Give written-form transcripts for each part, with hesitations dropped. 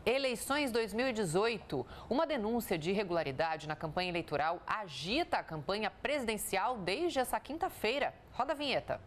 Eleições 2018. Uma denúncia de irregularidade na campanha eleitoral agita a campanha presidencial desde essa quinta-feira. Roda a vinheta.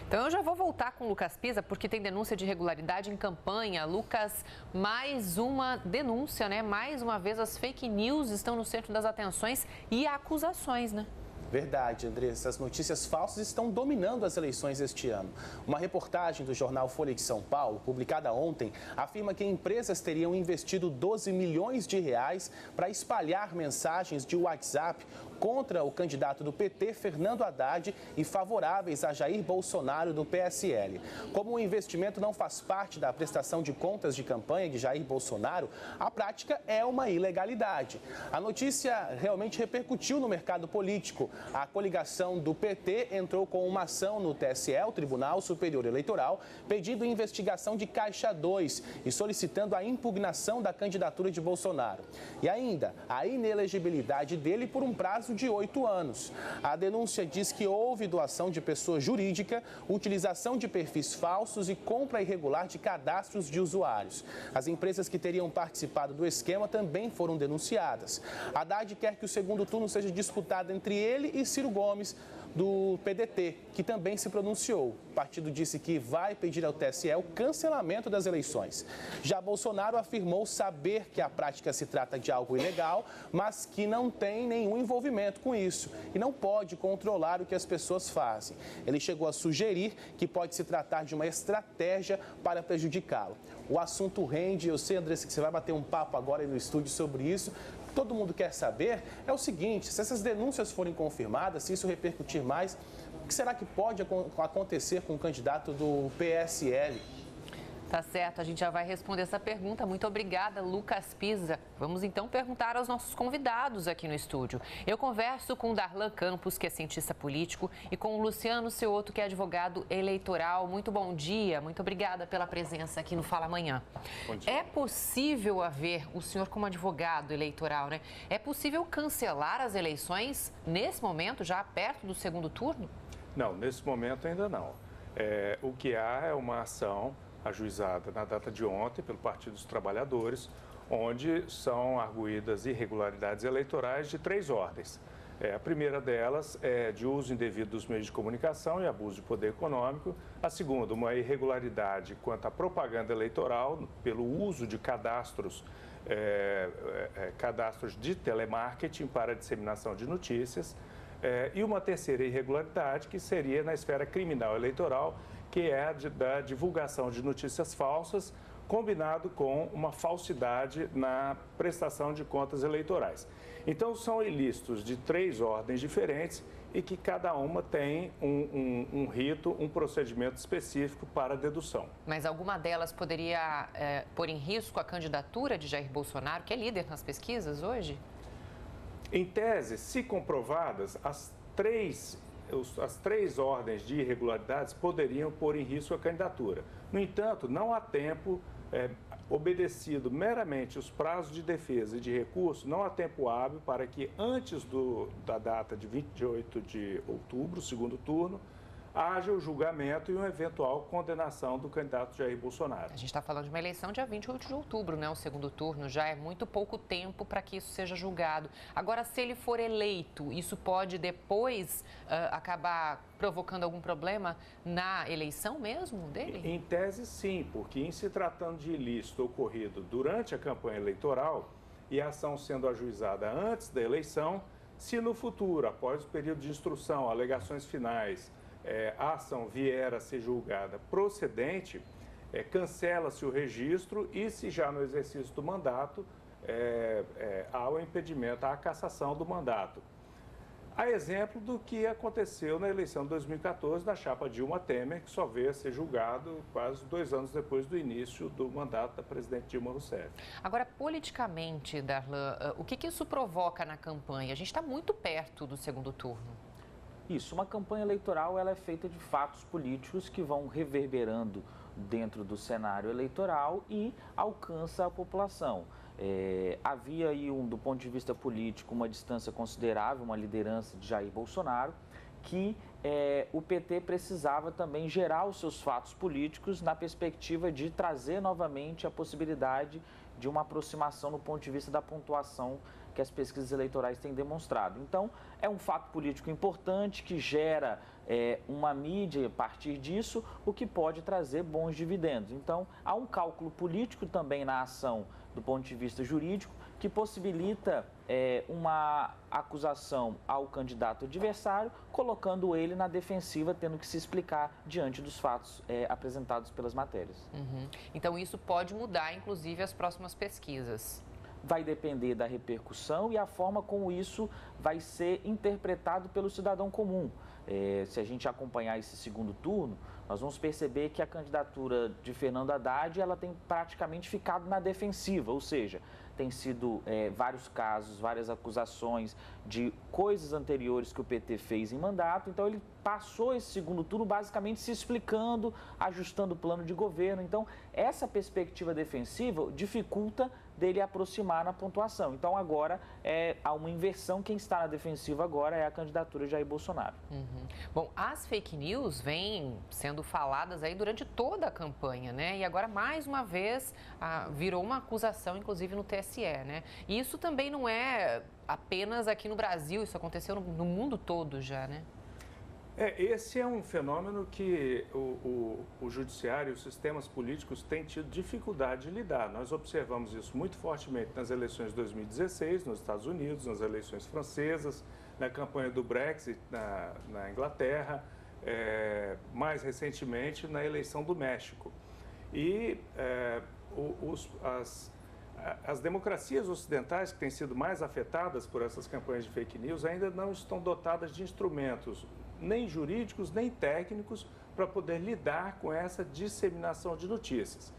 Então eu já vou voltar com o Lucas Pisa, porque tem denúncia de irregularidade em campanha. Lucas, mais uma denúncia, né? Mais uma vez as fake news estão no centro das atenções e acusações, né? Verdade, Andressa. As notícias falsas estão dominando as eleições este ano. Uma reportagem do jornal Folha de São Paulo, publicada ontem, afirma que empresas teriam investido 12 milhões de reais para espalhar mensagens de WhatsApp contra o candidato do PT, Fernando Haddad, e favoráveis a Jair Bolsonaro, do PSL. Como o investimento não faz parte da prestação de contas de campanha de Jair Bolsonaro, a prática é uma ilegalidade. A notícia realmente repercutiu no mercado político. A coligação do PT entrou com uma ação no TSE, o Tribunal Superior Eleitoral, pedindo investigação de Caixa 2 e solicitando a impugnação da candidatura de Bolsonaro. E ainda, a inelegibilidade dele por um prazo de 8 anos. A denúncia diz que houve doação de pessoa jurídica, utilização de perfis falsos e compra irregular de cadastros de usuários. As empresas que teriam participado do esquema também foram denunciadas. Haddad quer que o segundo turno seja disputado entre ele e Ciro Gomes, do PDT, que também se pronunciou. O partido disse que vai pedir ao TSE o cancelamento das eleições. Já Bolsonaro afirmou saber que a prática se trata de algo ilegal, mas que não tem nenhum envolvimento com isso e não pode controlar o que as pessoas fazem. Ele chegou a sugerir que pode se tratar de uma estratégia para prejudicá-lo. O assunto rende, eu sei, Andressa, que você vai bater um papo agora aí no estúdio sobre isso. Todo mundo quer saber é o seguinte: se essas denúncias forem confirmadas, se isso repercutir mais, o que será que pode acontecer com o candidato do PSL? Tá certo, a gente já vai responder essa pergunta. Muito obrigada, Lucas Pisa. Vamos então perguntar aos nossos convidados aqui no estúdio. Eu converso com o Darlan Campos, que é cientista político, e com o Luciano Cioto, que é advogado eleitoral. Muito bom dia, muito obrigada pela presença aqui no Fala Amanhã. Bom dia. É possível haver, o senhor como advogado eleitoral, né? É possível cancelar as eleições nesse momento, já perto do segundo turno? Não, nesse momento ainda não. O que há é uma ação ajuizada na data de ontem pelo Partido dos Trabalhadores, onde são arguidas irregularidades eleitorais de 3 ordens. A primeira delas é de uso indevido dos meios de comunicação e abuso de poder econômico. A segunda, uma irregularidade quanto à propaganda eleitoral pelo uso de cadastros de telemarketing para a disseminação de notícias. E uma terceira irregularidade, que seria na esfera criminal eleitoral, que é a da divulgação de notícias falsas, combinado com uma falsidade na prestação de contas eleitorais. Então, são ilícitos de 3 ordens diferentes e que cada uma tem um rito, um procedimento específico para dedução. Mas alguma delas poderia pôr em risco a candidatura de Jair Bolsonaro, que é líder nas pesquisas hoje? Em tese, se comprovadas, as três ordens de irregularidades poderiam pôr em risco a candidatura. No entanto, não há tempo, obedecido meramente os prazos de defesa e de recurso, não há tempo hábil para que antes da data de 28 de outubro, segundo turno, haja o julgamento e uma eventual condenação do candidato Jair Bolsonaro. A gente está falando de uma eleição dia 28 de outubro, né? O segundo turno, já é muito pouco tempo para que isso seja julgado. Agora, se ele for eleito, isso pode depois acabar provocando algum problema na eleição mesmo dele? Em tese, sim, porque em se tratando de ilícito ocorrido durante a campanha eleitoral e a ação sendo ajuizada antes da eleição, se no futuro, após o período de instrução, alegações finais, a ação vier a ser julgada procedente, cancela-se o registro e, se já no exercício do mandato, há o impedimento, há a cassação do mandato. A exemplo do que aconteceu na eleição de 2014 da chapa Dilma Temer, que só veio a ser julgado quase 2 anos depois do início do mandato da presidente Dilma Rousseff. Agora, politicamente, Darlan, o que isso provoca na campanha? A gente está muito perto do segundo turno. Isso, uma campanha eleitoral ela é feita de fatos políticos que vão reverberando dentro do cenário eleitoral e alcança a população. Havia aí, do ponto de vista político, uma distância considerável, uma liderança de Jair Bolsonaro, que o PT precisava também gerar os seus fatos políticos na perspectiva de trazer novamente a possibilidade de uma aproximação no ponto de vista da pontuação que as pesquisas eleitorais têm demonstrado. Então, é um fato político importante que gera uma mídia a partir disso, o que pode trazer bons dividendos. Então, há um cálculo político também na ação do ponto de vista jurídico que possibilita uma acusação ao candidato adversário, colocando ele na defensiva, tendo que se explicar diante dos fatos apresentados pelas matérias. Uhum. Então, isso pode mudar, inclusive, as próximas pesquisas. Vai depender da repercussão e a forma como isso vai ser interpretado pelo cidadão comum. Se a gente acompanhar esse segundo turno, nós vamos perceber que a candidatura de Fernando Haddad ela tem praticamente ficado na defensiva, ou seja, tem sido vários casos, várias acusações de coisas anteriores que o PT fez em mandato. Então, ele passou esse segundo turno basicamente se explicando, ajustando o plano de governo. Então, essa perspectiva defensiva dificulta dele aproximar na pontuação. Então, agora há uma inversão. Quem está na defensiva agora é a candidatura de Jair Bolsonaro. Uhum. Bom, as fake news vêm sendo faladas aí durante toda a campanha, né? E agora, mais uma vez, virou uma acusação, inclusive no TSE, né? E isso também não é apenas aqui no Brasil, isso aconteceu no mundo todo já, né? Esse é um fenômeno que o judiciário e os sistemas políticos têm tido dificuldade de lidar. Nós observamos isso muito fortemente nas eleições de 2016, nos Estados Unidos, nas eleições francesas, na campanha do Brexit na Inglaterra, mais recentemente na eleição do México. E as democracias ocidentais que têm sido mais afetadas por essas campanhas de fake news ainda não estão dotadas de instrumentos nem jurídicos, nem técnicos, para poder lidar com essa disseminação de notícias.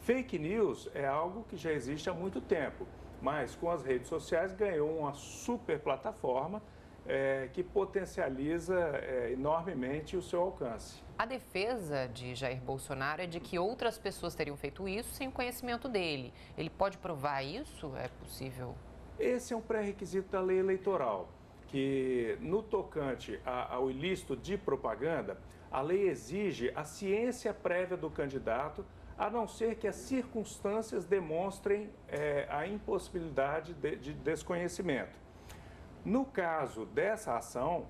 Fake news é algo que já existe há muito tempo, mas com as redes sociais ganhou uma super plataforma que potencializa enormemente o seu alcance. A defesa de Jair Bolsonaro é de que outras pessoas teriam feito isso sem o conhecimento dele. Ele pode provar isso? É possível? Esse é um pré-requisito da lei eleitoral, que no tocante ao ilícito de propaganda, a lei exige a ciência prévia do candidato, a não ser que as circunstâncias demonstrem a impossibilidade de desconhecimento. No caso dessa ação,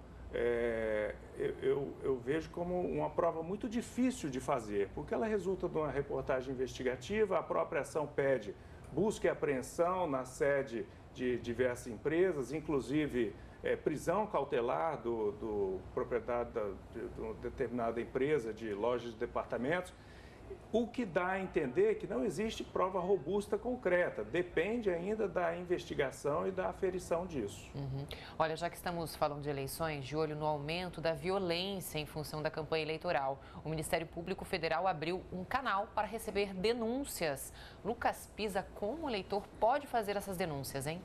eu vejo como uma prova muito difícil de fazer, porque ela resulta de uma reportagem investigativa, a própria ação pede busca e apreensão na sede de diversas empresas, inclusive prisão cautelar do proprietário de uma determinada empresa de lojas de departamentos, o que dá a entender que não existe prova robusta concreta, depende ainda da investigação e da aferição disso. Uhum. Olha, já que estamos falando de eleições, de olho no aumento da violência em função da campanha eleitoral, o Ministério Público Federal abriu um canal para receber denúncias. Lucas Pisa, como o eleitor pode fazer essas denúncias, hein?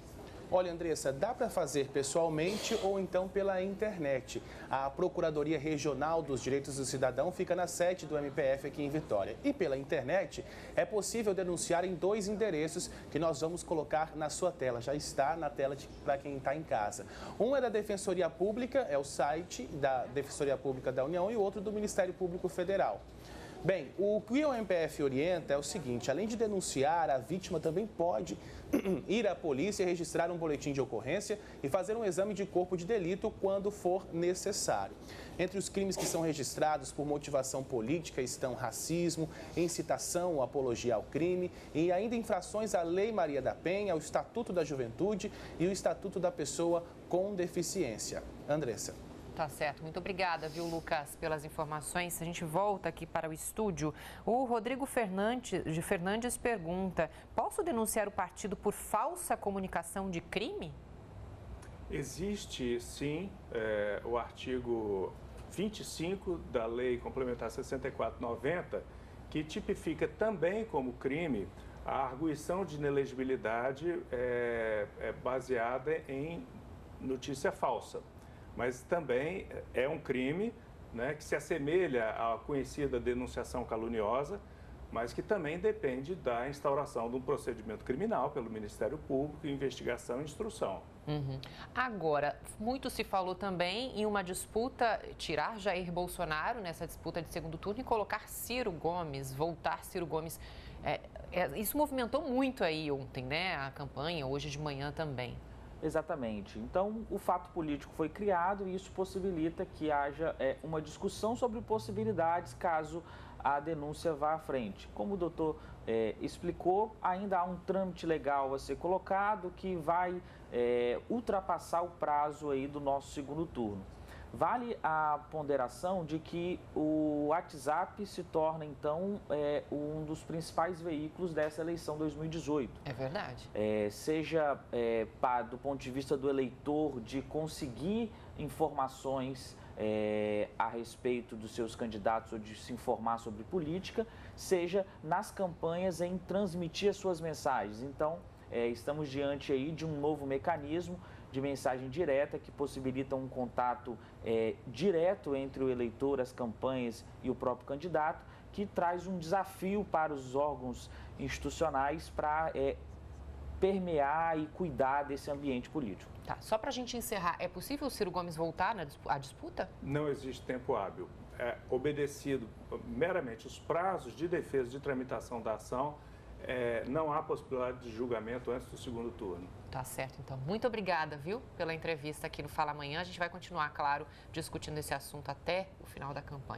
Olha, Andressa, dá para fazer pessoalmente ou então pela internet. A Procuradoria Regional dos Direitos do Cidadão fica na sede do MPF aqui em Vitória. E pela internet é possível denunciar em 2 endereços que nós vamos colocar na sua tela. Já está na tela para quem está em casa. Um é da Defensoria Pública, é o site da Defensoria Pública da União, e o outro do Ministério Público Federal. Bem, o que o MPF orienta é o seguinte: além de denunciar, a vítima também pode ir à polícia e registrar um boletim de ocorrência e fazer um exame de corpo de delito quando for necessário. Entre os crimes que são registrados por motivação política estão racismo, incitação ou apologia ao crime e ainda infrações à Lei Maria da Penha, ao Estatuto da Juventude e o Estatuto da Pessoa com Deficiência. Andressa. Tá certo. Muito obrigada, viu, Lucas, pelas informações. A gente volta aqui para o estúdio. O Rodrigo Fernandes pergunta: posso denunciar o partido por falsa comunicação de crime? Existe, sim, o artigo 25 da Lei Complementar 64/90, que tipifica também como crime a arguição de inelegibilidade baseada em notícia falsa. Mas também é um crime, né, que se assemelha à conhecida denunciação caluniosa, mas que também depende da instauração de um procedimento criminal pelo Ministério Público, investigação e instrução. Agora, muito se falou também em uma disputa, tirar Jair Bolsonaro nessa disputa de segundo turno e colocar Ciro Gomes, voltar Ciro Gomes. Isso movimentou muito aí ontem, né? A campanha, hoje de manhã também. Exatamente. Então, o fato político foi criado e isso possibilita que haja uma discussão sobre possibilidades caso a denúncia vá à frente. Como o doutor explicou, ainda há um trâmite legal a ser colocado que vai ultrapassar o prazo aí do nosso segundo turno. Vale a ponderação de que o WhatsApp se torna, então, um dos principais veículos dessa eleição 2018. É verdade. Seja do ponto de vista do eleitor, de conseguir informações a respeito dos seus candidatos ou de se informar sobre política, seja nas campanhas em transmitir as suas mensagens. Então, estamos diante aí de um novo mecanismo de mensagem direta que possibilita um contato direto entre o eleitor, as campanhas e o próprio candidato, que traz um desafio para os órgãos institucionais para permear e cuidar desse ambiente político. Tá, só para a gente encerrar, é possível o Ciro Gomes voltar à disputa? Não existe tempo hábil. É obedecido meramente os prazos de defesa de tramitação da ação, não há possibilidade de julgamento antes do segundo turno. Tá certo, então. Muito obrigada, viu, pela entrevista aqui no Fala Amanhã. A gente vai continuar, claro, discutindo esse assunto até o final da campanha.